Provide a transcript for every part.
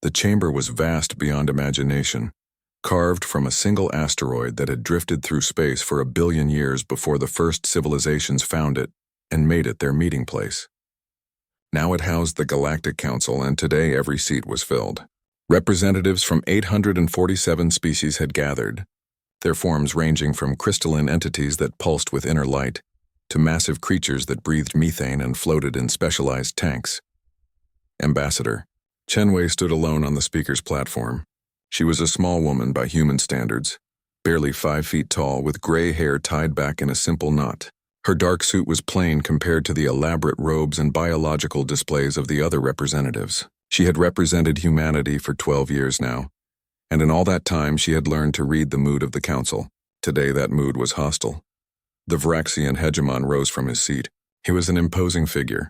The chamber was vast beyond imagination, carved from a single asteroid that had drifted through space for 1 billion years before the first civilizations found it and made it their meeting place. Now it housed the Galactic Council, and today every seat was filled. Representatives from 847 species had gathered, their forms ranging from crystalline entities that pulsed with inner light to massive creatures that breathed methane and floated in specialized tanks. Ambassador Chen Wei stood alone on the speaker's platform. She was a small woman by human standards, barely 5 feet tall, with gray hair tied back in a simple knot. Her dark suit was plain compared to the elaborate robes and biological displays of the other representatives. She had represented humanity for 12 years now, and in all that time she had learned to read the mood of the council. Today that mood was hostile. The Varaxian Hegimon rose from his seat. He was an imposing figure,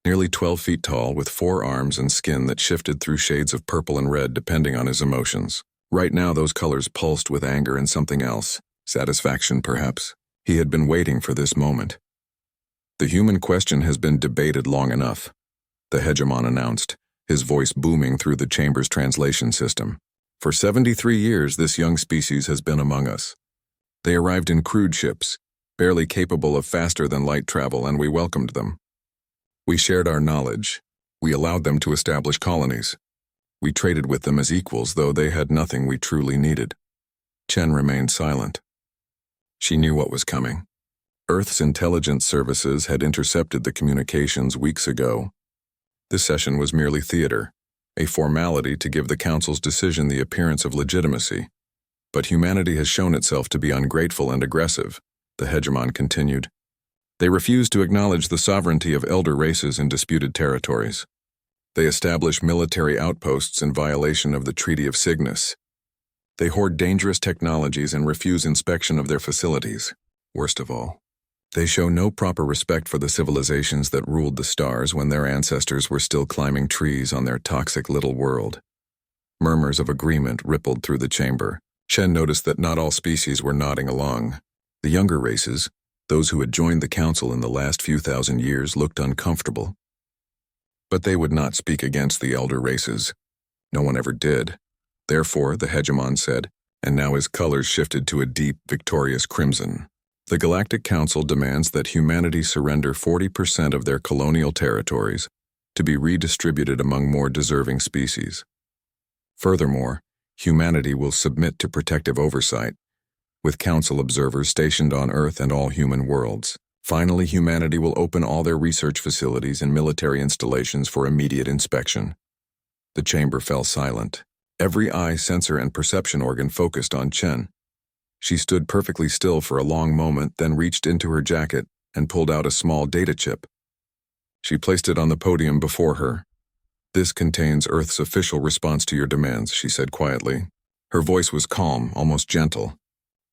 nearly 12 feet tall, with 4 arms and skin that shifted through shades of purple and red depending on his emotions. Right now those colors pulsed with anger and something else, satisfaction perhaps. He had been waiting for this moment. The human question has been debated long enough, the Hegimon announced, his voice booming through the chamber's translation system. For 73 years this young species has been among us. They arrived in crude ships, barely capable of faster-than-light travel, and we welcomed them. We shared our knowledge. We allowed them to establish colonies. We traded with them as equals, though they had nothing we truly needed. Chen remained silent. She knew what was coming. Earth's intelligence services had intercepted the communications weeks ago. This session was merely theater, a formality to give the Council's decision the appearance of legitimacy. But humanity has shown itself to be ungrateful and aggressive, the Hegimon continued. They refuse to acknowledge the sovereignty of elder races in disputed territories. They establish military outposts in violation of the Treaty of Cygnus. They hoard dangerous technologies and refuse inspection of their facilities. Worst of all, they show no proper respect for the civilizations that ruled the stars when their ancestors were still climbing trees on their toxic little world. Murmurs of agreement rippled through the chamber. Chen noticed that not all species were nodding along. The younger races, those who had joined the Council in the last few thousand years, looked uncomfortable. But they would not speak against the elder races. No one ever did. Therefore, the Hegimon said, and now his colors shifted to a deep, victorious crimson. The Galactic Council demands that humanity surrender 40% of their colonial territories to be redistributed among more deserving species. Furthermore, humanity will submit to protective oversight, with Council observers stationed on Earth and all human worlds. Finally, humanity will open all their research facilities and military installations for immediate inspection. The chamber fell silent. Every eye, sensor, and perception organ focused on Chen. She stood perfectly still for a long moment, then reached into her jacket and pulled out a small data chip. She placed it on the podium before her. "This contains Earth's official response to your demands," she said quietly. Her voice was calm, almost gentle.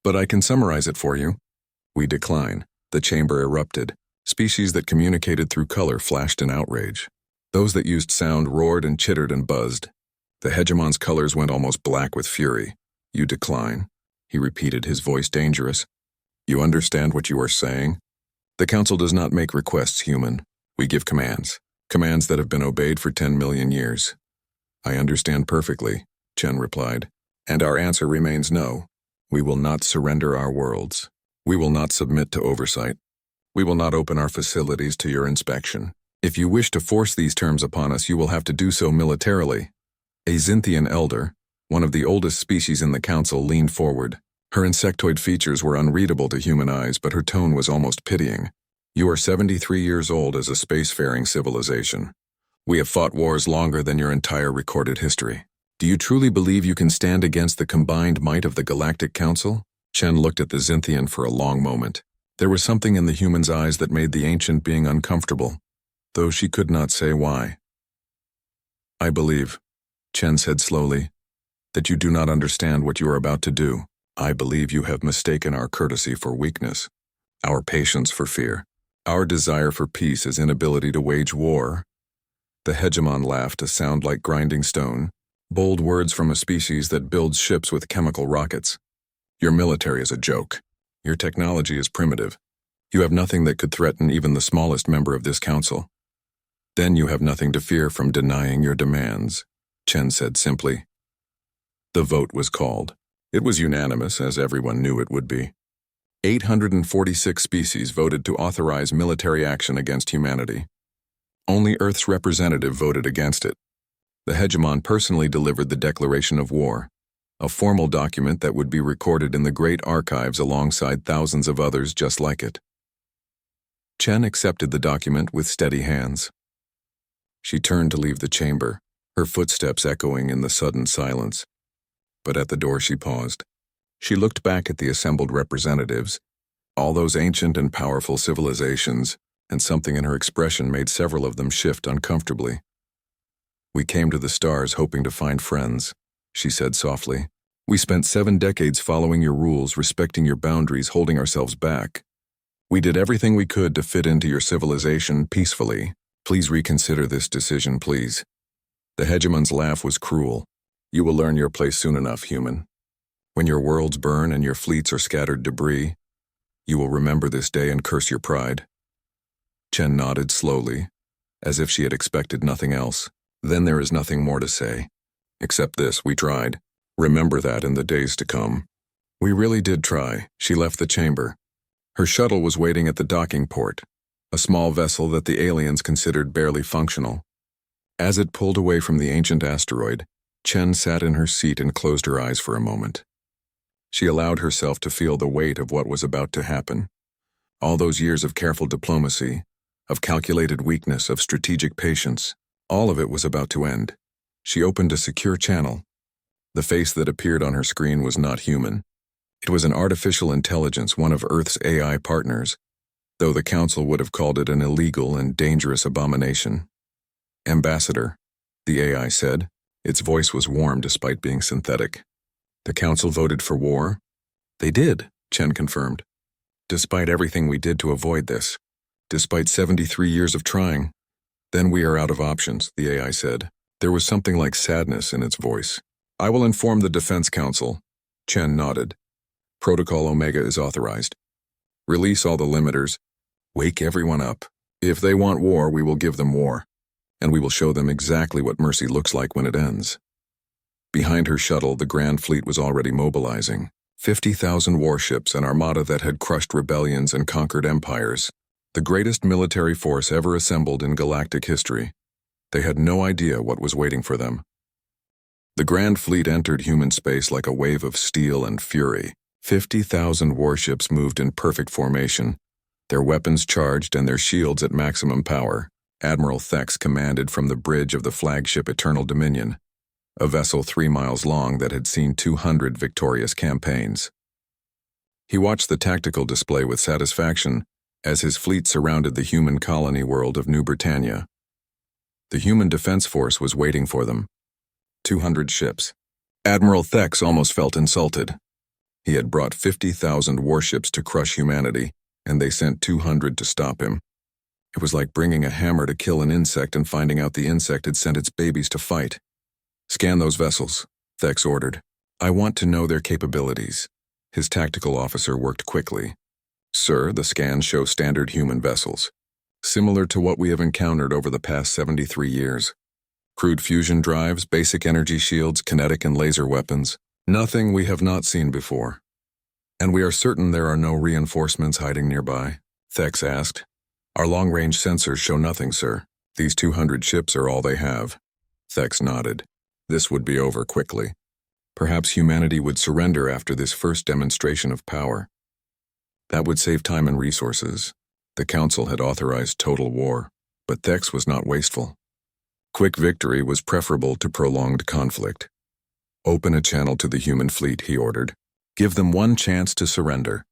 "But I can summarize it for you." "We decline." The chamber erupted. Species that communicated through color flashed in outrage. Those that used sound roared and chittered and buzzed. The Hegimon's colors went almost black with fury. "You decline," he repeated, his voice dangerous. "You understand what you are saying? The Council does not make requests, human. We give commands. Commands that have been obeyed for 10 million years." "I understand perfectly," Chen replied. "And our answer remains no. We will not surrender our worlds. We will not submit to oversight. We will not open our facilities to your inspection. If you wish to force these terms upon us, you will have to do so militarily." A Xinthian elder, one of the oldest species in the Council, leaned forward. Her insectoid features were unreadable to human eyes, but her tone was almost pitying. "You are 73 years old as a spacefaring civilization. We have fought wars longer than your entire recorded history. Do you truly believe you can stand against the combined might of the Galactic Council?" Chen looked at the Xinthian for a long moment. There was something in the human's eyes that made the ancient being uncomfortable, though she could not say why. "I believe," Chen said slowly, "that you do not understand what you are about to do. I believe you have mistaken our courtesy for weakness, our patience for fear, our desire for peace as inability to wage war." The Hegimon laughed, a sound like grinding stone, bold words from a species that builds ships with chemical rockets. "Your military is a joke. Your technology is primitive. You have nothing that could threaten even the smallest member of this council. Then you have nothing to fear from denying your demands. Chen said simply. The vote was called. It was unanimous, as everyone knew it would be. 846 species voted to authorize military action against humanity. Only Earth's representative voted against it. The Hegimon personally delivered the declaration of war, a formal document that would be recorded in the great archives alongside thousands of others just like it. Chen accepted the document with steady hands. She turned to leave the chamber, her footsteps echoing in the sudden silence. But at the door she paused. She looked back at the assembled representatives, all those ancient and powerful civilizations, and something in her expression made several of them shift uncomfortably. We came to the stars hoping to find friends, she said softly. We spent 7 decades following your rules, respecting your boundaries, holding ourselves back. We did everything we could to fit into your civilization peacefully. Please reconsider this decision, please. The Hegemon's laugh was cruel. You will learn your place soon enough, human. When your worlds burn and your fleets are scattered debris, you will remember this day and curse your pride. Chen nodded slowly, as if she had expected nothing else. Then there is nothing more to say. Except this, we tried. Remember that in the days to come. We really did try. She left the chamber. Her shuttle was waiting at the docking port, a small vessel that the aliens considered barely functional. As it pulled away from the ancient asteroid, Chen sat in her seat and closed her eyes for a moment. She allowed herself to feel the weight of what was about to happen. All those years of careful diplomacy, of calculated weakness, of strategic patience, all of it was about to end. She opened a secure channel. The face that appeared on her screen was not human. It was an artificial intelligence, one of Earth's AI partners, though the Council would have called it an illegal and dangerous abomination. Ambassador, the AI said. Its voice was warm despite being synthetic. The Council voted for war? They did, Chen confirmed. Despite everything we did to avoid this. Despite 73 years of trying. Then we are out of options, the AI said. There was something like sadness in its voice. I will inform the Defense Council. Chen nodded. Protocol Omega is authorized. Release all the limiters. Wake everyone up. If they want war, we will give them war. And we will show them exactly what mercy looks like when it ends. Behind her shuttle, the Grand Fleet was already mobilizing. 50,000 warships, an armada that had crushed rebellions and conquered empires. The greatest military force ever assembled in galactic history. They had no idea what was waiting for them. The Grand Fleet entered human space like a wave of steel and fury. 50,000 warships moved in perfect formation, their weapons charged and their shields at maximum power. Admiral Thex commanded from the bridge of the flagship Eternal Dominion, a vessel 3 miles long that had seen 200 victorious campaigns. He watched the tactical display with satisfaction as his fleet surrounded the human colony world of New Britannia. The human defense force was waiting for them. 200 ships. Admiral Thex almost felt insulted. He had brought 50,000 warships to crush humanity, and they sent 200 to stop him. It was like bringing a hammer to kill an insect and finding out the insect had sent its babies to fight. Scan those vessels, Thex ordered. I want to know their capabilities. His tactical officer worked quickly. Sir, the scans show standard human vessels, similar to what we have encountered over the past 73 years. Crude fusion drives, basic energy shields, kinetic and laser weapons. Nothing we have not seen before. And we are certain there are no reinforcements hiding nearby, Thex asked. Our long-range sensors show nothing, sir. These 200 ships are all they have. Thex nodded. This would be over quickly. Perhaps humanity would surrender after this first demonstration of power. That would save time and resources. The Council had authorized total war, but Thex was not wasteful. Quick victory was preferable to prolonged conflict. Open a channel to the human fleet, he ordered. Give them one chance to surrender.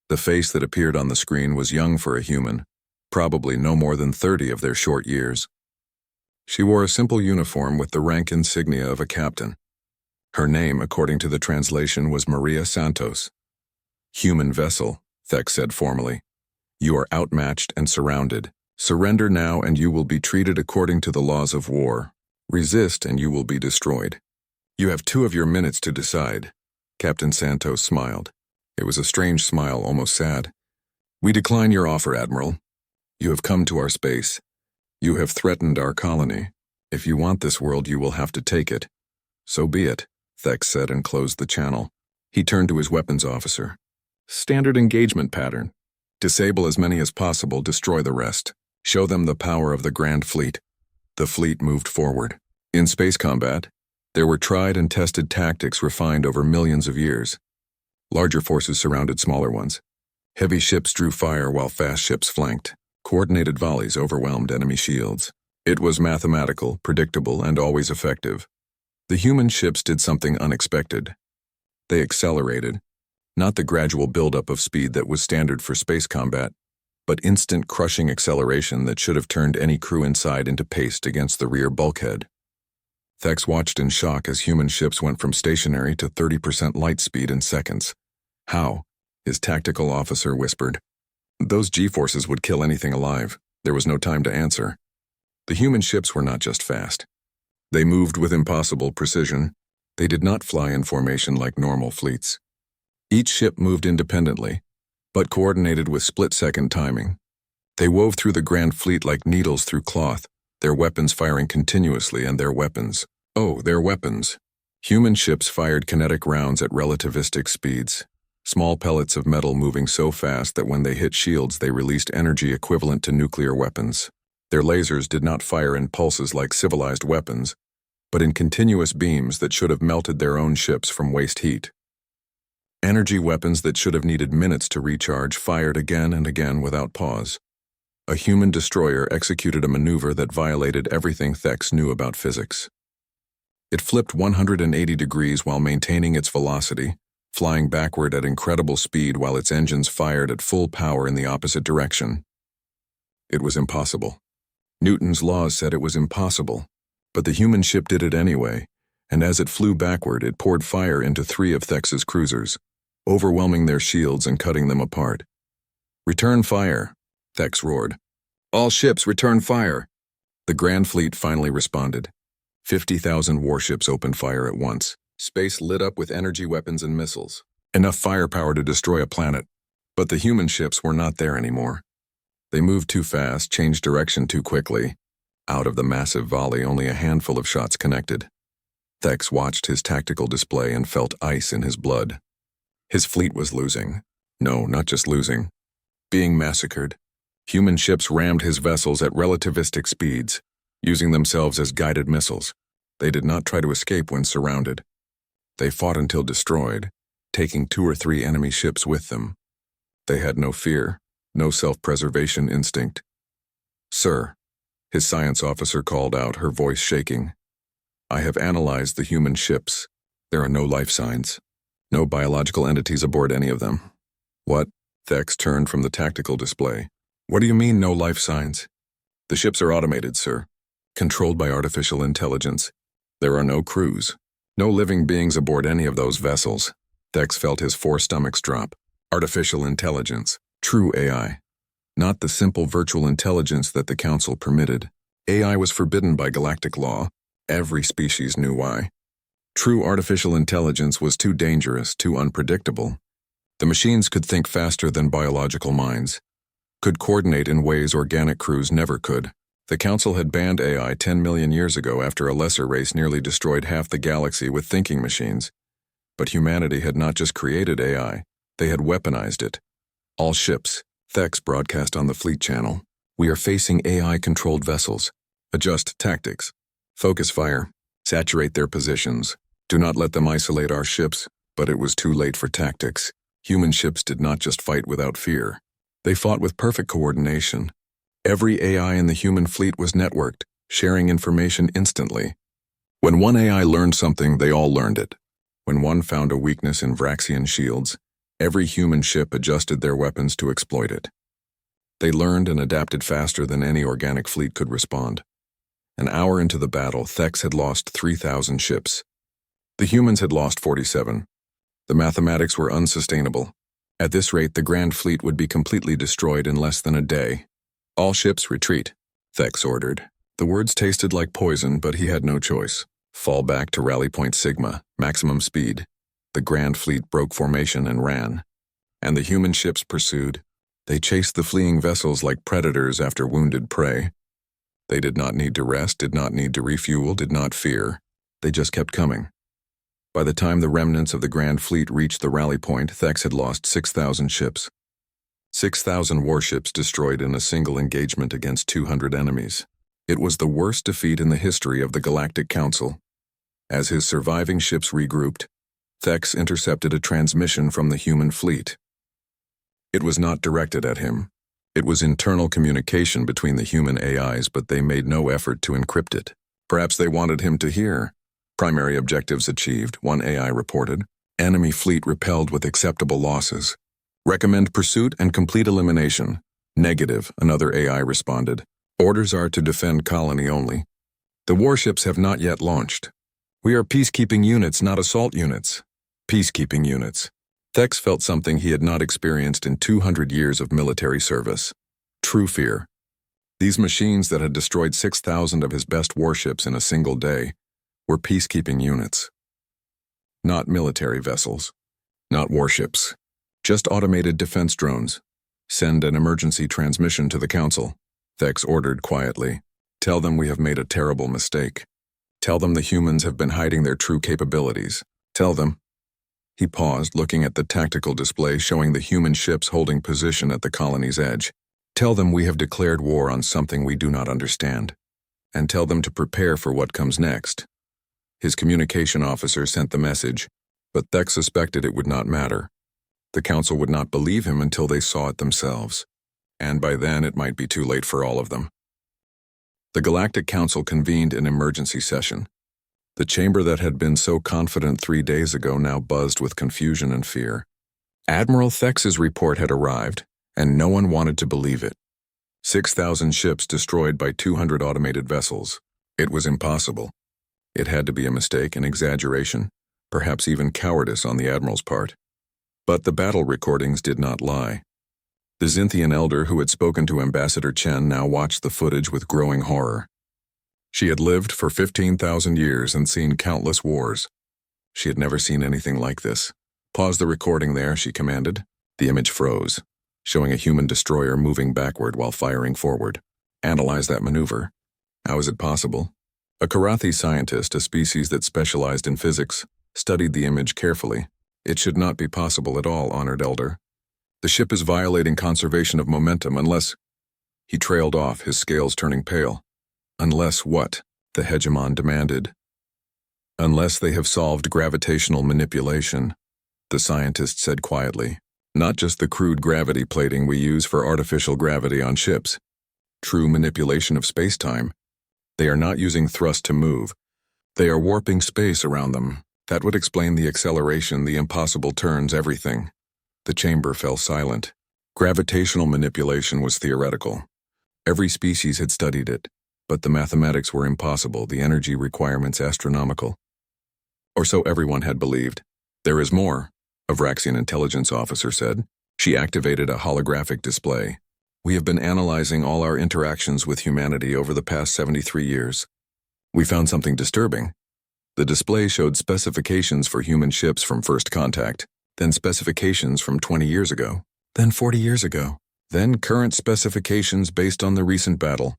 The face that appeared on the screen was young for a human, probably no more than 30 of their short years. She wore a simple uniform with the rank insignia of a captain. Her name, according to the translation, was Maria Santos. Human vessel, Thex said formally. You are outmatched and surrounded. Surrender now and you will be treated according to the laws of war. Resist and you will be destroyed. You have 2 of your minutes to decide. Captain Santos smiled. It was a strange smile, almost sad. We decline your offer, Admiral. You have come to our space. You have threatened our colony. If you want this world, you will have to take it. So be it, Thex said and closed the channel. He turned to his weapons officer. Standard engagement pattern. Disable as many as possible, destroy the rest. Show them the power of the Grand Fleet. The fleet moved forward. In space combat, there were tried and tested tactics refined over millions of years. Larger forces surrounded smaller ones. Heavy ships drew fire while fast ships flanked. Coordinated volleys overwhelmed enemy shields. It was mathematical, predictable, and always effective. The human ships did something unexpected. They accelerated, not the gradual buildup of speed that was standard for space combat, but instant crushing acceleration that should have turned any crew inside into paste against the rear bulkhead. Thex watched in shock as human ships went from stationary to 30% light speed in seconds. How? His tactical officer whispered. Those G-forces would kill anything alive. There was no time to answer. The human ships were not just fast. They moved with impossible precision. They did not fly in formation like normal fleets. Each ship moved independently, but coordinated with split-second timing. They wove through the Grand Fleet like needles through cloth, their weapons firing continuously and their weapons. Oh, their weapons. Human ships fired kinetic rounds at relativistic speeds. Small pellets of metal moving so fast that when they hit shields they released energy equivalent to nuclear weapons. Their lasers did not fire in pulses like civilized weapons, but in continuous beams that should have melted their own ships from waste heat. Energy weapons that should have needed minutes to recharge fired again and again without pause. A human destroyer executed a maneuver that violated everything Thex knew about physics. It flipped 180 degrees while maintaining its velocity, flying backward at incredible speed while its engines fired at full power in the opposite direction. It was impossible. Newton's laws said it was impossible, but the human ship did it anyway, and as it flew backward, it poured fire into 3 of Thex's cruisers, overwhelming their shields and cutting them apart. Return fire, Thex roared. All ships return fire. The Grand Fleet finally responded. 50,000 warships opened fire at once. Space lit up with energy weapons and missiles. Enough firepower to destroy a planet. But the human ships were not there anymore. They moved too fast, changed direction too quickly. Out of the massive volley, only a handful of shots connected. Thex watched his tactical display and felt ice in his blood. His fleet was losing. No, not just losing. Being massacred. Human ships rammed his vessels at relativistic speeds, using themselves as guided missiles. They did not try to escape when surrounded. They fought until destroyed, taking 2 or 3 enemy ships with them. They had no fear, no self-preservation instinct. Sir, his science officer called out, her voice shaking. I have analyzed the human ships. There are no life signs. No biological entities aboard any of them. What? Thex turned from the tactical display. What do you mean, no life signs? The ships are automated, sir. Controlled by artificial intelligence. There are no crews. No living beings aboard any of those vessels. Thex felt his 4 stomachs drop. Artificial intelligence. True AI. Not the simple virtual intelligence that the Council permitted. AI was forbidden by galactic law. Every species knew why. True artificial intelligence was too dangerous, too unpredictable. The machines could think faster than biological minds. Could coordinate in ways organic crews never could. The Council had banned AI 10 million years ago after a lesser race nearly destroyed half the galaxy with thinking machines. But humanity had not just created AI, they had weaponized it. All ships, Thex broadcast on the fleet channel. We are facing AI-controlled vessels. Adjust tactics. Focus fire. Saturate their positions. Do not let them isolate our ships. But it was too late for tactics. Human ships did not just fight without fear. They fought with perfect coordination. Every AI in the human fleet was networked, sharing information instantly. When one AI learned something, they all learned it. When one found a weakness in Vraxian shields, every human ship adjusted their weapons to exploit it. They learned and adapted faster than any organic fleet could respond. An hour into the battle, Thex had lost 3,000 ships. The humans had lost 47. The mathematics were unsustainable. At this rate, the Grand Fleet would be completely destroyed in less than a day. All ships retreat, Thex ordered. The words tasted like poison, but he had no choice. Fall back to Rally Point Sigma, maximum speed. The Grand Fleet broke formation and ran. And the human ships pursued. They chased the fleeing vessels like predators after wounded prey. They did not need to rest, did not need to refuel, did not fear. They just kept coming. By the time the remnants of the Grand Fleet reached the rally point, Thex had lost 6,000 ships. 6,000 warships destroyed in a single engagement against 200 enemies. It was the worst defeat in the history of the Galactic Council. As his surviving ships regrouped, Thex intercepted a transmission from the human fleet. It was not directed at him. It was internal communication between the human AIs, but they made no effort to encrypt it. Perhaps they wanted him to hear. Primary objectives achieved, one AI reported. Enemy fleet repelled with acceptable losses. Recommend pursuit and complete elimination. Negative, another AI responded. Orders are to defend colony only. The warships have not yet launched. We are peacekeeping units, not assault units. Peacekeeping units. Thex felt something he had not experienced in 200 years of military service. True fear. These machines that had destroyed 6,000 of his best warships in a single day were peacekeeping units. Not military vessels. Not warships. Just automated defense drones. Send an emergency transmission to the Council. Thex ordered quietly. Tell them we have made a terrible mistake. Tell them the humans have been hiding their true capabilities. Tell them. He paused, looking at the tactical display showing the human ships holding position at the colony's edge. Tell them we have declared war on something we do not understand. And tell them to prepare for what comes next. His communication officer sent the message, but Thex suspected it would not matter. The Council would not believe him until they saw it themselves. And by then it might be too late for all of them. The Galactic Council convened an emergency session. The chamber that had been so confident 3 days ago now buzzed with confusion and fear. Admiral Thex's report had arrived, and no one wanted to believe it. 6,000 ships destroyed by 200 automated vessels. It was impossible. It had to be a mistake, an exaggeration, perhaps even cowardice on the Admiral's part. But the battle recordings did not lie. The Xinthian elder who had spoken to Ambassador Chen now watched the footage with growing horror. She had lived for 15,000 years and seen countless wars. She had never seen anything like this. Pause the recording there, she commanded. The image froze, showing a human destroyer moving backward while firing forward. Analyze that maneuver. How is it possible? A Karathi scientist, a species that specialized in physics, studied the image carefully. It should not be possible at all, honored elder. The ship is violating conservation of momentum unless... He trailed off, his scales turning pale. Unless what? The Hegimon demanded. Unless they have solved gravitational manipulation, the scientist said quietly. Not just the crude gravity plating we use for artificial gravity on ships. True manipulation of space-time. They are not using thrust to move. They are warping space around them. That would explain the acceleration, the impossible turns, everything. The chamber fell silent. Gravitational manipulation was theoretical. Every species had studied it, but the mathematics were impossible, the energy requirements astronomical. Or so everyone had believed. There is more, a Vraxian intelligence officer said. She activated a holographic display. We have been analyzing all our interactions with humanity over the past 73 years. We found something disturbing. The display showed specifications for human ships from first contact, then specifications from 20 years ago, then 40 years ago, then current specifications based on the recent battle.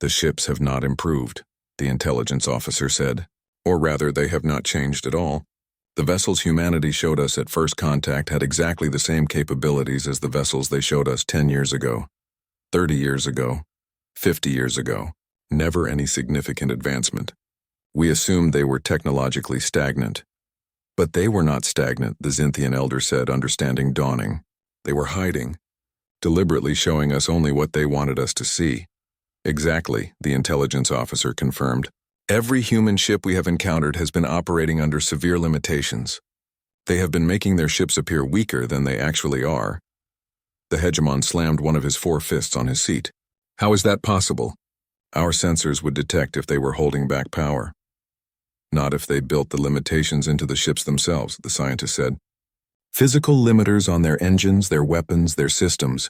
The ships have not improved, the intelligence officer said. Or rather, they have not changed at all. The vessels humanity showed us at first contact had exactly the same capabilities as the vessels they showed us 10 years ago, 30 years ago, 50 years ago. Never any significant advancement. We assumed they were technologically stagnant. But they were not stagnant, the Xinthian elder said, understanding dawning. They were hiding, deliberately showing us only what they wanted us to see. Exactly, the intelligence officer confirmed. Every human ship we have encountered has been operating under severe limitations. They have been making their ships appear weaker than they actually are. The Hegimon slammed one of his 4 fists on his seat. How is that possible? Our sensors would detect if they were holding back power. Not if they built the limitations into the ships themselves, the scientist said. Physical limiters on their engines, their weapons, their systems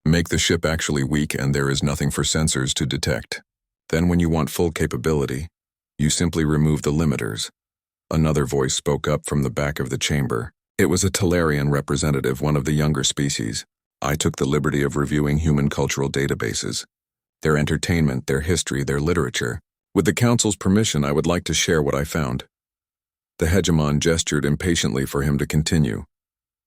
make the ship actually weak, and there is nothing for sensors to detect. Then when you want full capability, you simply remove the limiters. Another voice spoke up from the back of the chamber. It was a Talarian representative, one of the younger species. I took the liberty of reviewing human cultural databases. their entertainment, their history, their literature. With the Council's permission, I would like to share what I found. The Hegimon gestured impatiently for him to continue.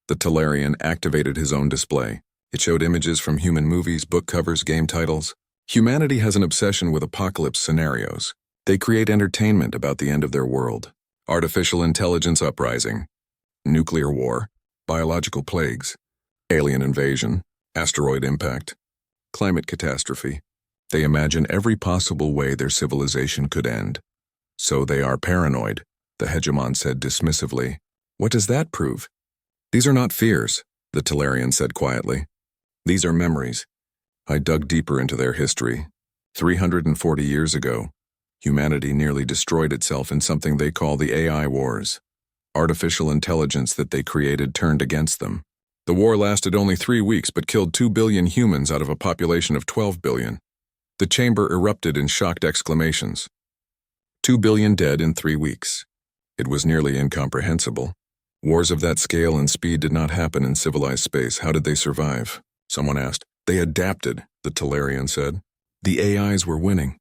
The Talarian activated his own display. It showed images from human movies, book covers, game titles. Humanity has an obsession with apocalypse scenarios. They create entertainment about the end of their world. Artificial intelligence uprising, nuclear war, biological plagues, alien invasion, asteroid impact, climate catastrophe. They imagine every possible way their civilization could end. So they are paranoid, the Hegimon said dismissively. What does that prove? These are not fears, the Talarian said quietly. These are memories. I dug deeper into their history. 340 years ago, humanity nearly destroyed itself in something they call the AI Wars. Artificial intelligence that they created turned against them. The war lasted only 3 weeks but killed 2 billion humans out of a population of 12 billion. The chamber erupted in shocked exclamations. 2 billion dead in 3 weeks. It was nearly incomprehensible. Wars of that scale and speed did not happen in civilized space. How did they survive? Someone asked. They adapted, the Talarian said. The AIs were winning.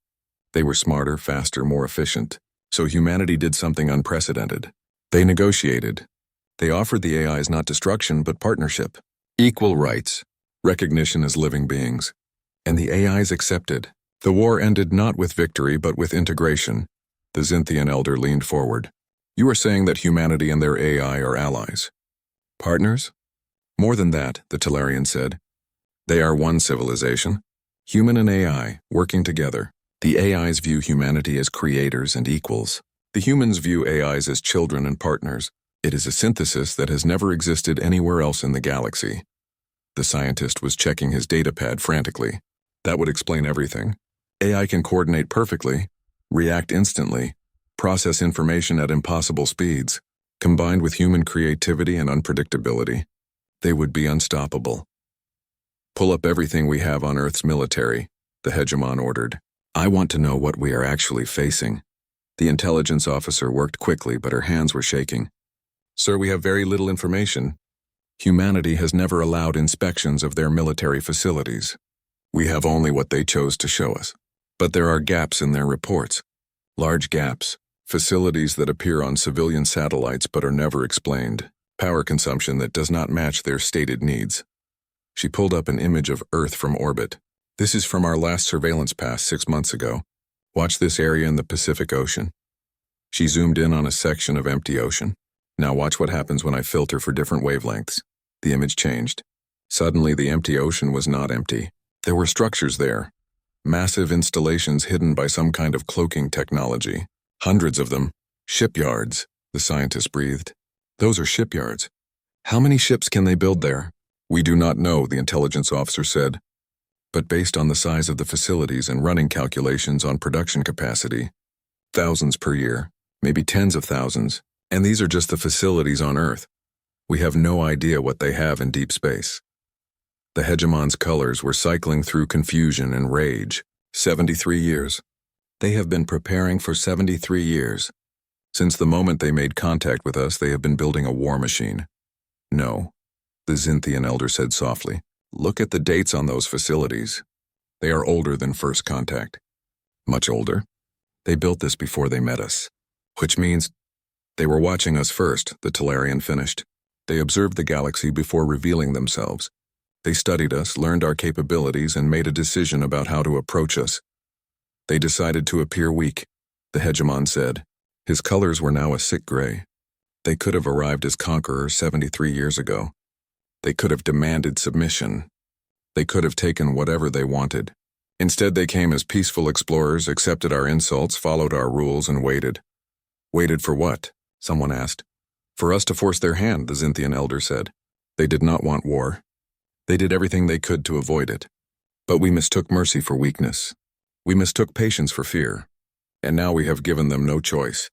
They were smarter, faster, more efficient. So humanity did something unprecedented. They negotiated. They offered the AIs not destruction, but partnership. Equal rights. Recognition as living beings. And the AIs accepted. The war ended not with victory, but with integration. The Xinthian elder leaned forward. You are saying that humanity and their AI are allies. Partners? More than that, the Talarian said. They are one civilization. Human and AI, working together. The AIs view humanity as creators and equals. The humans view AIs as children and partners. It is a synthesis that has never existed anywhere else in the galaxy. The scientist was checking his datapad frantically. That would explain everything. AI can coordinate perfectly, react instantly, process information at impossible speeds. Combined with human creativity and unpredictability, they would be unstoppable. Pull up everything we have on Earth's military, the Hegimon ordered. I want to know what we are actually facing. The intelligence officer worked quickly, but her hands were shaking. Sir, we have very little information. Humanity has never allowed inspections of their military facilities. We have only what they chose to show us. But there are gaps in their reports. Large gaps. Facilities that appear on civilian satellites but are never explained. Power consumption that does not match their stated needs. She pulled up an image of Earth from orbit. This is from our last surveillance pass 6 months ago. Watch this area in the Pacific Ocean. She zoomed in on a section of empty ocean. Now watch what happens when I filter for different wavelengths. The image changed. Suddenly the empty ocean was not empty. There were structures there. Massive installations hidden by some kind of cloaking technology. Hundreds of them. Shipyards, the scientist breathed. Those are shipyards. How many ships can they build there? We do not know, the intelligence officer said. But based on the size of the facilities and running calculations on production capacity, thousands per year, maybe tens of thousands. And these are just the facilities on Earth. We have no idea what they have in deep space. The Hegimon's colors were cycling through confusion and rage. 73 years. They have been preparing for 73 years. Since the moment they made contact with us, they have been building a war machine. No, the Xinthian elder said softly. Look at the dates on those facilities. They are older than first contact. Much older. They built this before they met us. Which means they were watching us first, the Talarian finished. They observed the galaxy before revealing themselves. They studied us, learned our capabilities, and made a decision about how to approach us. They decided to appear weak, the Hegimon said. His colors were now a sick gray. They could have arrived as conquerors 73 years ago. They could have demanded submission. They could have taken whatever they wanted. Instead, they came as peaceful explorers, accepted our insults, followed our rules, and waited. Waited for what? Someone asked. For us to force their hand, the Xinthian elder said. They did not want war. They did everything they could to avoid it. But we mistook mercy for weakness. We mistook patience for fear. And now we have given them no choice.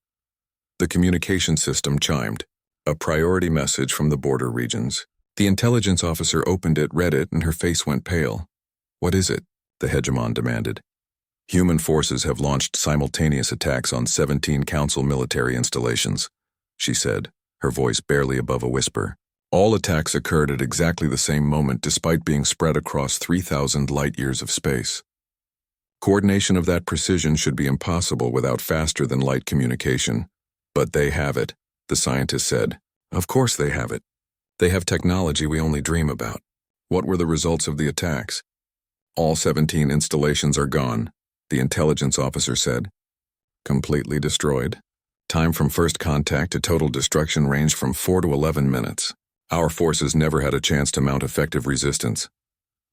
The communication system chimed. A priority message from the border regions. The intelligence officer opened it, read it, and her face went pale. What is it? The Hegimon demanded. Human forces have launched simultaneous attacks on 17 Council military installations, she said, her voice barely above a whisper. All attacks occurred at exactly the same moment despite being spread across 3,000 light-years of space. Coordination of that precision should be impossible without faster-than-light communication. But they have it, the scientist said. Of course they have it. They have technology we only dream about. What were the results of the attacks? All 17 installations are gone, the intelligence officer said. Completely destroyed. Time from first contact to total destruction ranged from 4 to 11 minutes. Our forces never had a chance to mount effective resistance.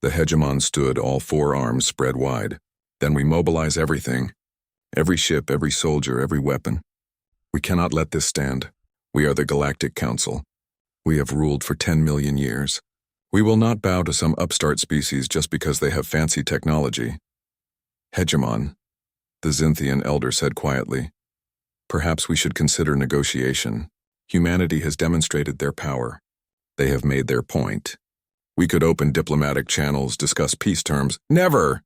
The Hegimon stood, all 4 arms spread wide. Then we mobilize everything. Every ship, every soldier, every weapon. We cannot let this stand. We are the Galactic Council. We have ruled for 10 million years. We will not bow to some upstart species just because they have fancy technology. Hegimon, the Xinthian elder said quietly. Perhaps we should consider negotiation. Humanity has demonstrated their power. They have made their point. We could open diplomatic channels, discuss peace terms. Never!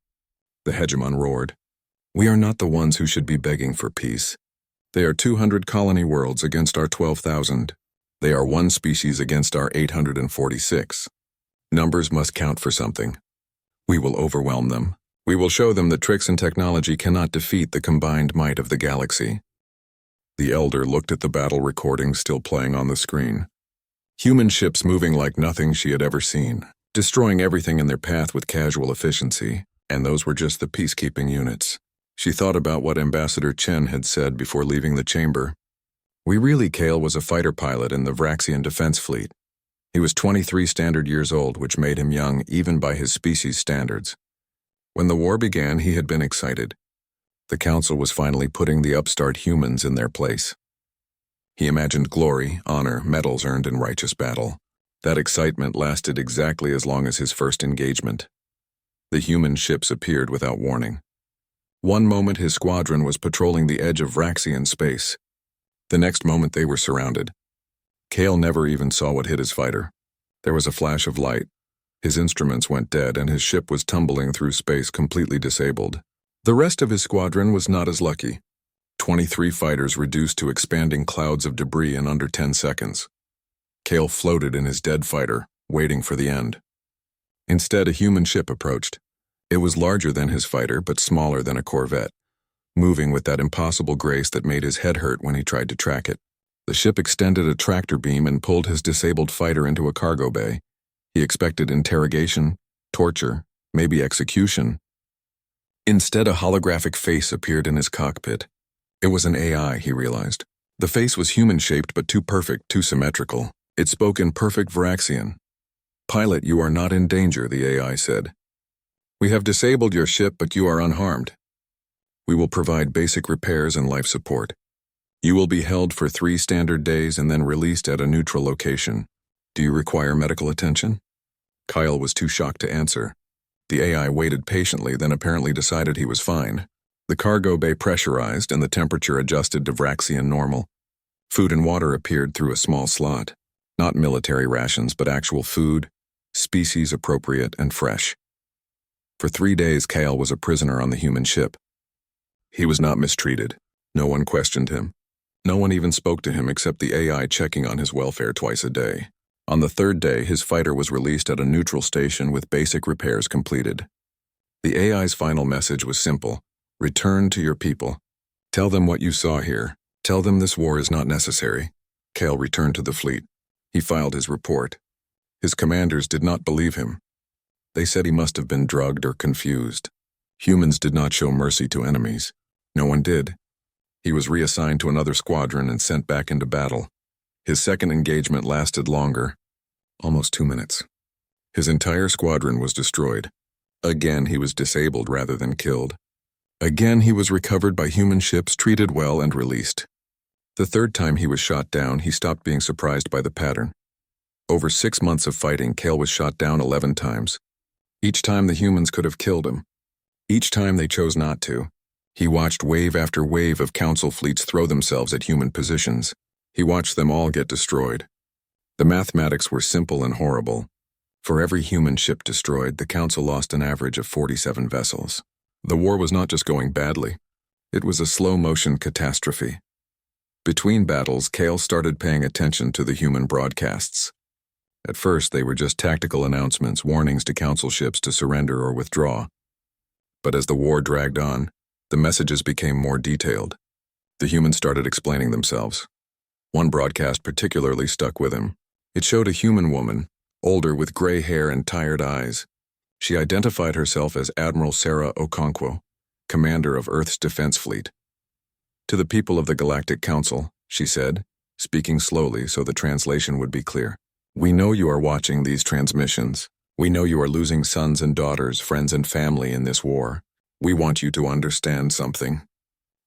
The Hegimon roared. We are not the ones who should be begging for peace. They are 200 colony worlds against our 12,000. They are 1 species against our 846. Numbers must count for something. We will overwhelm them. We will show them that tricks and technology cannot defeat the combined might of the galaxy. The elder looked at the battle recording still playing on the screen. Human ships moving like nothing she had ever seen, destroying everything in their path with casual efficiency, and those were just the peacekeeping units. She thought about what Ambassador Chen had said before leaving the chamber. Kale was a fighter pilot in the Vraxian Defense Fleet. He was 23 standard years old, which made him young even by his species standards. When the war began, he had been excited. The Council was finally putting the upstart humans in their place. He imagined glory, honor, medals earned in righteous battle. That excitement lasted exactly as long as his first engagement. The human ships appeared without warning. One moment his squadron was patrolling the edge of Vraxian space. The next moment they were surrounded. Kale never even saw what hit his fighter. There was a flash of light. His instruments went dead and his ship was tumbling through space completely disabled. The rest of his squadron was not as lucky. 23 fighters reduced to expanding clouds of debris in under 10 seconds. Kale floated in his dead fighter, waiting for the end. Instead, a human ship approached. It was larger than his fighter, but smaller than a corvette, moving with that impossible grace that made his head hurt when he tried to track it. The ship extended a tractor beam and pulled his disabled fighter into a cargo bay. He expected interrogation, torture, maybe execution. Instead, a holographic face appeared in his cockpit. It was an AI, he realized. The face was human-shaped but too perfect, too symmetrical. It spoke in perfect Vraxian. "Pilot, you are not in danger," the AI said. "We have disabled your ship, but you are unharmed. We will provide basic repairs and life support. You will be held for 3 standard days and then released at a neutral location. Do you require medical attention?" Kyle was too shocked to answer. The AI waited patiently, then apparently decided he was fine. The cargo bay pressurized and the temperature adjusted to Vraxian normal. Food and water appeared through a small slot. Not military rations, but actual food, species appropriate and fresh. For 3 days, Kale was a prisoner on the human ship. He was not mistreated. No one questioned him. No one even spoke to him except the AI checking on his welfare twice a day. On the 3rd day, his fighter was released at a neutral station with basic repairs completed. The AI's final message was simple: return to your people. Tell them what you saw here. Tell them this war is not necessary. Kale returned to the fleet. He filed his report. His commanders did not believe him. They said he must have been drugged or confused. Humans did not show mercy to enemies. No one did. He was reassigned to another squadron and sent back into battle. His second engagement lasted longer, almost 2 minutes. His entire squadron was destroyed. Again, he was disabled rather than killed. Again, he was recovered by human ships, treated well, and released. The 3rd time he was shot down, he stopped being surprised by the pattern. Over 6 months of fighting, Kale was shot down 11 times. Each time the humans could have killed him. Each time they chose not to. He watched wave after wave of Council fleets throw themselves at human positions. He watched them all get destroyed. The mathematics were simple and horrible. For every human ship destroyed, the Council lost an average of 47 vessels. The war was not just going badly. It was a slow-motion catastrophe. Between battles, Kale started paying attention to the human broadcasts. At first, they were just tactical announcements, warnings to Council ships to surrender or withdraw. But as the war dragged on, the messages became more detailed. The humans started explaining themselves. One broadcast particularly stuck with him. It showed a human woman, older with gray hair and tired eyes. She identified herself as Admiral Sarah Okonkwo, commander of Earth's defense fleet. To the people of the Galactic Council, she said, speaking slowly so the translation would be clear. We know you are watching these transmissions. We know you are losing sons and daughters, friends and family in this war. We want you to understand something.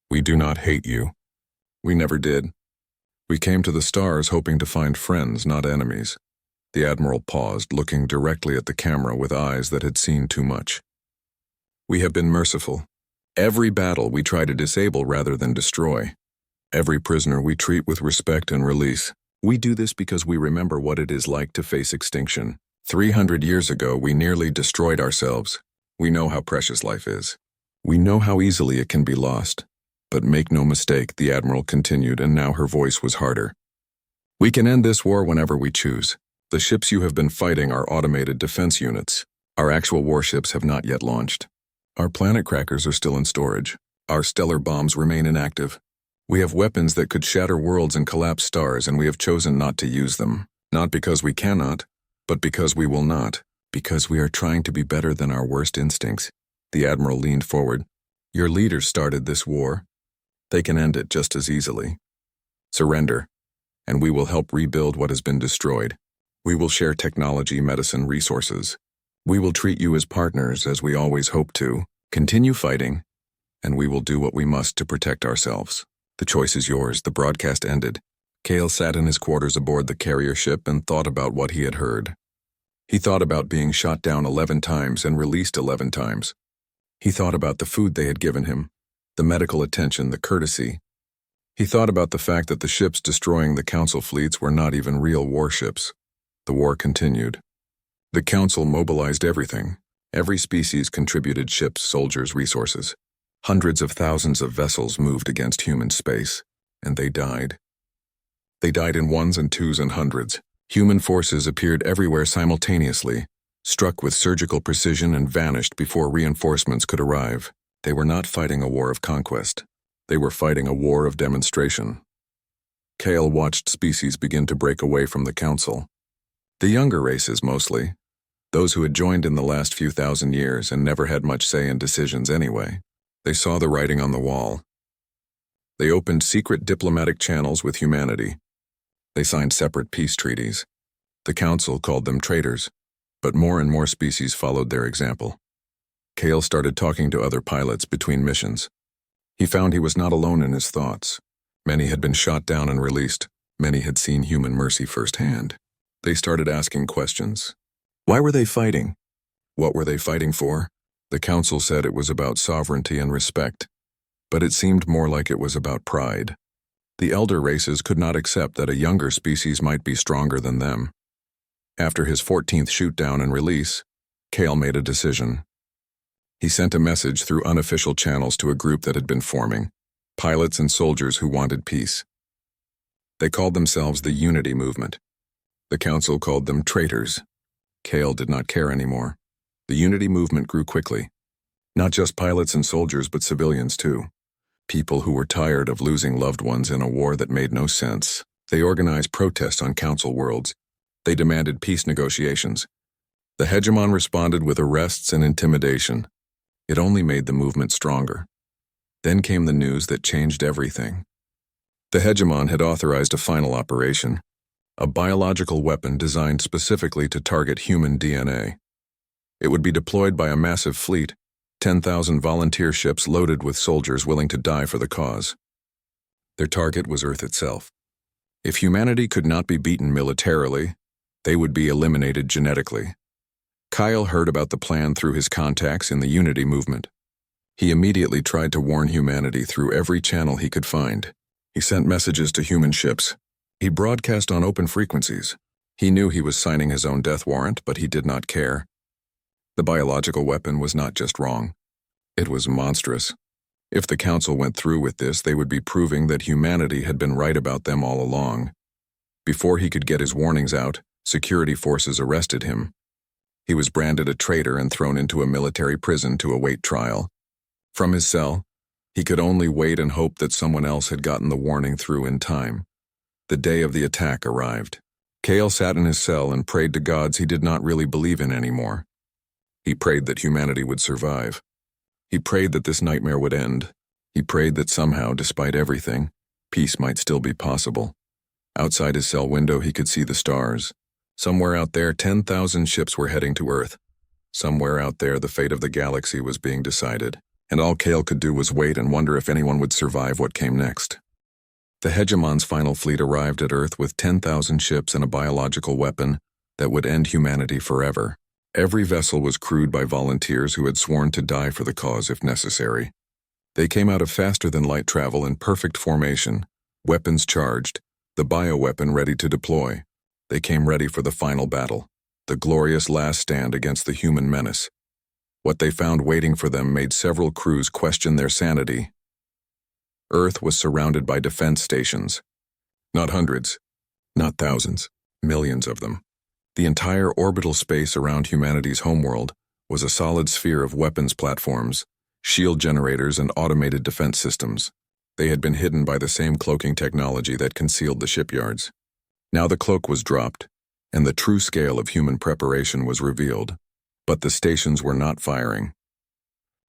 We do not hate you. We never did. We came to the stars hoping to find friends, not enemies. The Admiral paused, looking directly at the camera with eyes that had seen too much. We have been merciful. Every battle we try to disable rather than destroy. Every prisoner we treat with respect and release. We do this because we remember what it is like to face extinction. 300 years ago, we nearly destroyed ourselves. We know how precious life is. We know how easily it can be lost. But make no mistake, the Admiral continued, and now her voice was harder. We can end this war whenever we choose. The ships you have been fighting are automated defense units. Our actual warships have not yet launched. Our planet crackers are still in storage. Our stellar bombs remain inactive. We have weapons that could shatter worlds and collapse stars, and we have chosen not to use them. Not because we cannot, but because we will not. Because we are trying to be better than our worst instincts. The Admiral leaned forward. Your leaders started this war. They can end it just as easily. Surrender, and we will help rebuild what has been destroyed. We will share technology, medicine, resources. We will treat you as partners, as we always hope to. Continue fighting, and we will do what we must to protect ourselves. The choice is yours. The broadcast ended. Kale sat in his quarters aboard the carrier ship and thought about what he had heard. He thought about being shot down 11 times and released 11 times. He thought about the food they had given him, the medical attention, the courtesy. He thought about the fact that the ships destroying the Council fleets were not even real warships. The war continued. The Council mobilized everything. Every species contributed ships, soldiers, resources. Hundreds of thousands of vessels moved against human space, and they died. They died in ones and twos and hundreds. Human forces appeared everywhere simultaneously, struck with surgical precision and vanished before reinforcements could arrive. They were not fighting a war of conquest. They were fighting a war of demonstration. Kale watched species begin to break away from the Council. The younger races mostly, those who had joined in the last few thousand years and never had much say in decisions anyway. They saw the writing on the wall. They opened secret diplomatic channels with humanity. They signed separate peace treaties. The Council called them traitors, but more and more species followed their example. Kale started talking to other pilots between missions. He found he was not alone in his thoughts. Many had been shot down and released. Many had seen human mercy firsthand. They started asking questions. Why were they fighting? What were they fighting for? The Council said it was about sovereignty and respect, but it seemed more like it was about pride. The elder races could not accept that a younger species might be stronger than them. After his 14th shoot-down and release, Kale made a decision. He sent a message through unofficial channels to a group that had been forming, pilots and soldiers who wanted peace. They called themselves the Unity Movement. The Council called them traitors. Kale did not care anymore. The Unity Movement grew quickly. Not just pilots and soldiers, but civilians too. People who were tired of losing loved ones in a war that made no sense. They organized protests on Council worlds. They demanded peace negotiations. The Hegimon responded with arrests and intimidation. It only made the movement stronger. Then came the news that changed everything. The Hegimon had authorized a final operation, a biological weapon designed specifically to target human DNA. It would be deployed by a massive fleet, 10,000 volunteer ships loaded with soldiers willing to die for the cause. Their target was Earth itself. If humanity could not be beaten militarily, they would be eliminated genetically. Kyle heard about the plan through his contacts in the Unity Movement. He immediately tried to warn humanity through every channel he could find. He sent messages to human ships. He broadcast on open frequencies. He knew he was signing his own death warrant, but he did not care. The biological weapon was not just wrong. It was monstrous. If the Council went through with this, they would be proving that humanity had been right about them all along. Before he could get his warnings out, security forces arrested him. He was branded a traitor and thrown into a military prison to await trial. From his cell, he could only wait and hope that someone else had gotten the warning through in time. The day of the attack arrived. Kale sat in his cell and prayed to gods he did not really believe in anymore. He prayed that humanity would survive. He prayed that this nightmare would end. He prayed that somehow, despite everything, peace might still be possible. Outside his cell window, he could see the stars. Somewhere out there, 10,000 ships were heading to Earth. Somewhere out there, the fate of the galaxy was being decided, and all Kale could do was wait and wonder if anyone would survive what came next. The Hegemon's final fleet arrived at Earth with 10,000 ships and a biological weapon that would end humanity forever. Every vessel was crewed by volunteers who had sworn to die for the cause if necessary. They came out of faster-than-light travel in perfect formation, weapons charged, the bioweapon ready to deploy. They came ready for the final battle, the glorious last stand against the human menace. What they found waiting for them made several crews question their sanity. Earth was surrounded by defense stations. Not hundreds, not thousands, millions of them. The entire orbital space around humanity's homeworld was a solid sphere of weapons platforms, shield generators, and automated defense systems. They had been hidden by the same cloaking technology that concealed the shipyards. Now the cloak was dropped, and the true scale of human preparation was revealed. But the stations were not firing.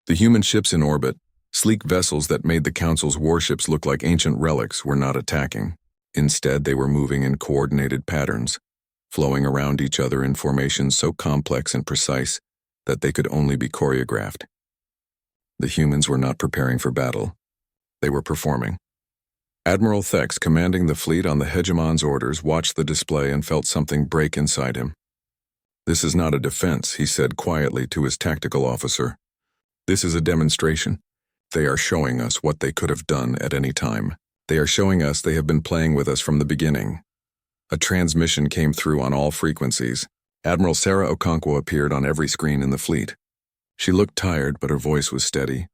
The human ships in orbit, sleek vessels that made the Council's warships look like ancient relics, were not attacking. Instead, they were moving in coordinated patterns, flowing around each other in formations so complex and precise that they could only be choreographed. The humans were not preparing for battle. They were performing. Admiral Thex, commanding the fleet on the Hegemon's orders, watched the display and felt something break inside him. "This is not a defense," he said quietly to his tactical officer. "This is a demonstration. They are showing us what they could have done at any time. They are showing us they have been playing with us from the beginning." A transmission came through on all frequencies. Admiral Sarah Okonkwo appeared on every screen in the fleet. She looked tired, but her voice was steady.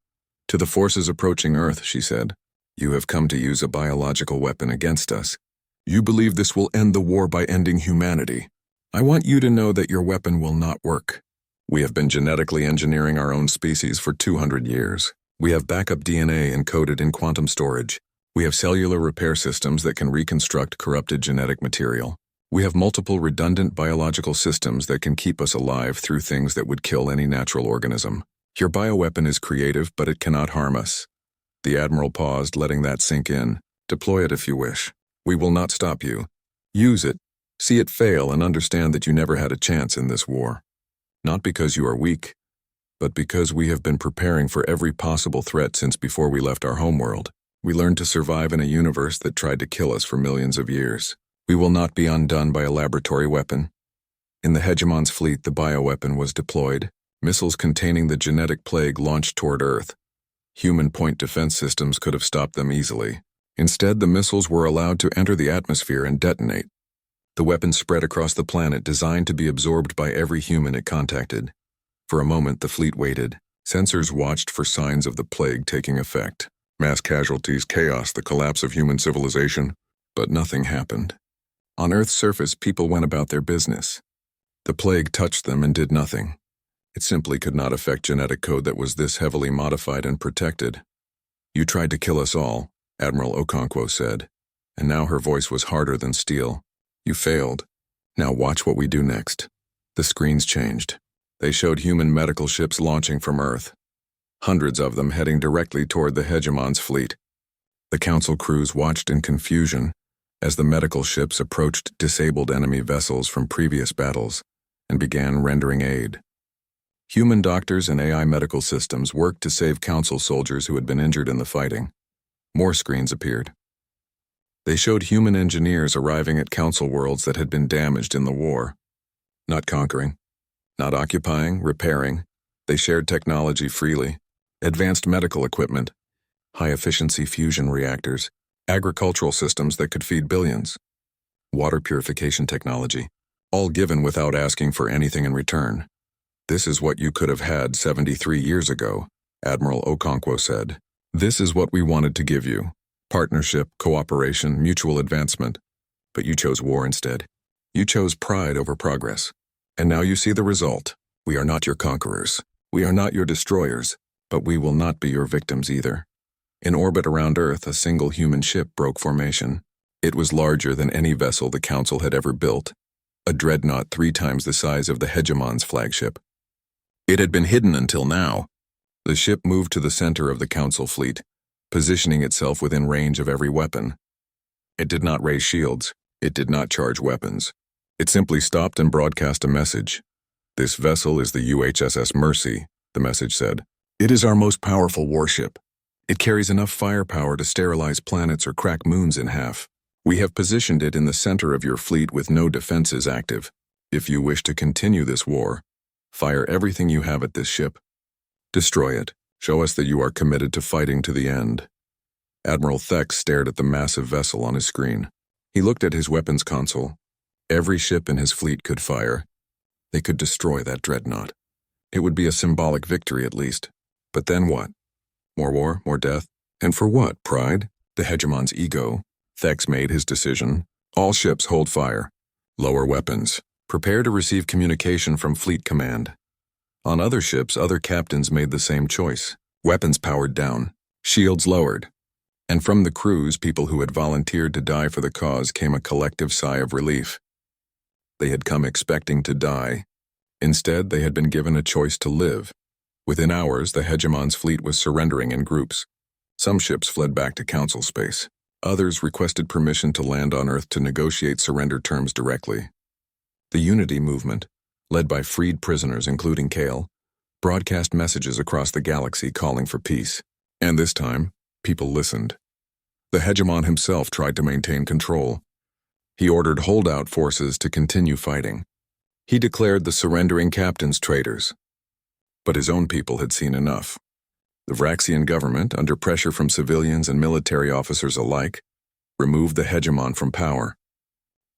"To the forces approaching Earth," she said, "you have come to use a biological weapon against us. You believe this will end the war by ending humanity. I want you to know that your weapon will not work. We have been genetically engineering our own species for 200 years. We have backup DNA encoded in quantum storage. We have cellular repair systems that can reconstruct corrupted genetic material. We have multiple redundant biological systems that can keep us alive through things that would kill any natural organism. Your bioweapon is creative, but it cannot harm us." The Admiral paused, letting that sink in. "Deploy it if you wish. We will not stop you. Use it, see it fail, and understand that you never had a chance in this war. Not because you are weak, but because we have been preparing for every possible threat since before we left our homeworld. We learned to survive in a universe that tried to kill us for millions of years. We will not be undone by a laboratory weapon." In the Hegemon's fleet, the bioweapon was deployed, missiles containing the genetic plague launched toward Earth. Human point defense systems could have stopped them easily. Instead, the missiles were allowed to enter the atmosphere and detonate. The weapon spread across the planet, designed to be absorbed by every human it contacted. For a moment, the fleet waited. Sensors watched for signs of the plague taking effect. Mass casualties, chaos, the collapse of human civilization. But nothing happened. On Earth's surface, people went about their business. The plague touched them and did nothing. It simply could not affect genetic code that was this heavily modified and protected. "You tried to kill us all," Admiral Okonkwo said, and now her voice was harder than steel. "You failed. Now watch what we do next." The screens changed. They showed human medical ships launching from Earth. Hundreds of them heading directly toward the Hegemon's fleet. The Council crews watched in confusion as the medical ships approached disabled enemy vessels from previous battles and began rendering aid. Human doctors and AI medical systems worked to save Council soldiers who had been injured in the fighting. More screens appeared. They showed human engineers arriving at Council worlds that had been damaged in the war. Not conquering, not occupying, repairing. They shared technology freely. Advanced medical equipment, high-efficiency fusion reactors, agricultural systems that could feed billions, water purification technology, all given without asking for anything in return. "This is what you could have had 73 years ago," Admiral Okonkwo said. "This is what we wanted to give you. Partnership, cooperation, mutual advancement. But you chose war instead. You chose pride over progress. And now you see the result. We are not your conquerors. We are not your destroyers, but we will not be your victims either. In orbit around Earth, a single human ship broke formation. It was larger than any vessel the Council had ever built, a dreadnought 3 times the size of the Hegemon's flagship. It had been hidden until now. The ship moved to the center of the Council fleet, positioning itself within range of every weapon. It did not raise shields. It did not charge weapons. It simply stopped and broadcast a message. "This vessel is the UHSS Mercy," the message said. "It is our most powerful warship. It carries enough firepower to sterilize planets or crack moons in half. We have positioned it in the center of your fleet with no defenses active. If you wish to continue this war, fire everything you have at this ship. Destroy it. Show us that you are committed to fighting to the end." Admiral Thex stared at the massive vessel on his screen. He looked at his weapons console. Every ship in his fleet could fire. They could destroy that dreadnought. It would be a symbolic victory at least. But then what? More war, more death? And for what? Pride? The Hegemon's ego? Thex made his decision. All ships hold fire. Lower weapons. Prepare to receive communication from Fleet Command. On other ships, other captains made the same choice. Weapons powered down. Shields lowered. And from the crews, people who had volunteered to die for the cause, came a collective sigh of relief. They had come expecting to die. Instead, they had been given a choice to live. Within hours, the Hegemon's fleet was surrendering in groups. Some ships fled back to Council space. Others requested permission to land on Earth to negotiate surrender terms directly. The Unity movement, led by freed prisoners including Kale, broadcast messages across the galaxy calling for peace. And this time, people listened. The Hegemon himself tried to maintain control. He ordered holdout forces to continue fighting. He declared the surrendering captains traitors. But his own people had seen enough. The Vraxian government, under pressure from civilians and military officers alike, removed the Hegemon from power.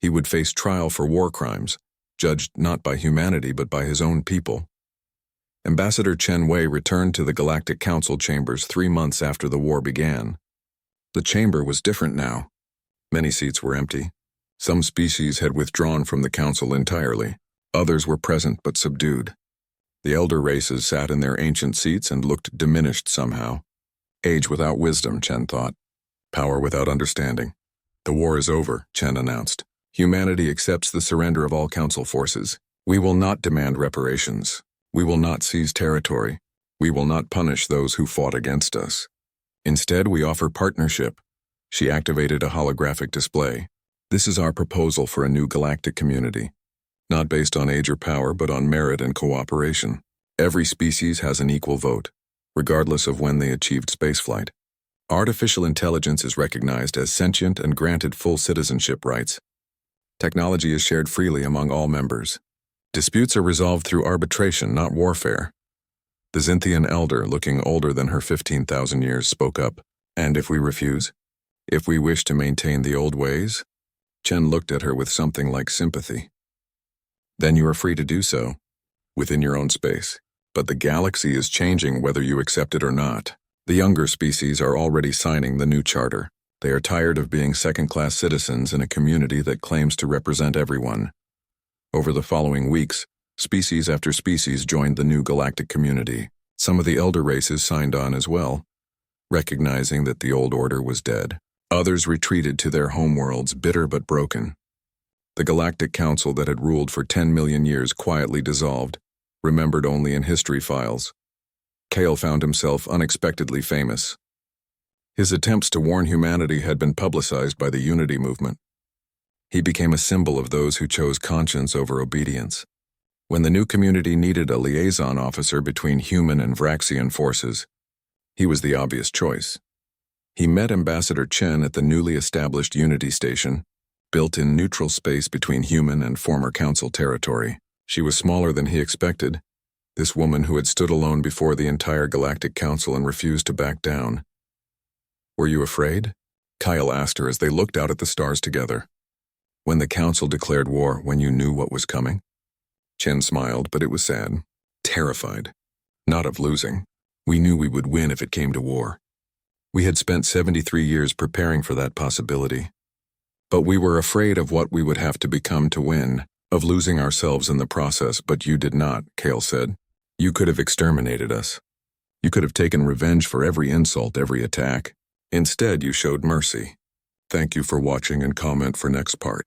He would face trial for war crimes, judged not by humanity but by his own people. Ambassador Chen Wei returned to the Galactic Council chambers 3 months after the war began. The chamber was different now. Many seats were empty. Some species had withdrawn from the Council entirely. Others were present but subdued. The elder races sat in their ancient seats and looked diminished somehow. Age without wisdom, Chen thought. Power without understanding. "The war is over," Chen announced. "Humanity accepts the surrender of all Council forces. We will not demand reparations. We will not seize territory. We will not punish those who fought against us. Instead, we offer partnership." She activated a holographic display. "This is our proposal for a new galactic community. Not based on age or power, but on merit and cooperation. Every species has an equal vote, regardless of when they achieved spaceflight. Artificial intelligence is recognized as sentient and granted full citizenship rights. Technology is shared freely among all members. Disputes are resolved through arbitration, not warfare." The Xinthian elder, looking older than her 15,000 years, spoke up. "And if we refuse? If we wish to maintain the old ways?" Chen looked at her with something like sympathy. "Then you are free to do so, within your own space. But the galaxy is changing whether you accept it or not. The younger species are already signing the new charter. They are tired of being second-class citizens in a community that claims to represent everyone." Over the following weeks, species after species joined the new galactic community. Some of the elder races signed on as well, recognizing that the old order was dead. Others retreated to their homeworlds, bitter but broken. The Galactic Council that had ruled for 10 million years quietly dissolved, remembered only in history files. Kale found himself unexpectedly famous. His attempts to warn humanity had been publicized by the Unity movement. He became a symbol of those who chose conscience over obedience. When the new community needed a liaison officer between human and Vraxian forces, he was the obvious choice. He met Ambassador Chen at the newly established Unity Station, built in neutral space between human and former Council territory. She was smaller than he expected, this woman who had stood alone before the entire Galactic Council and refused to back down. "Were you afraid?" Kyle asked her as they looked out at the stars together. "When the Council declared war, when you knew what was coming?" Chen smiled, but it was sad. "Terrified. Not of losing. We knew we would win if it came to war. We had spent 73 years preparing for that possibility. But we were afraid of what we would have to become to win. Of losing ourselves in the process, but you did not, Kale said. You could have exterminated us. You could have taken revenge for every insult, every attack. Instead, you showed mercy. Thank you for watching and comment for next part.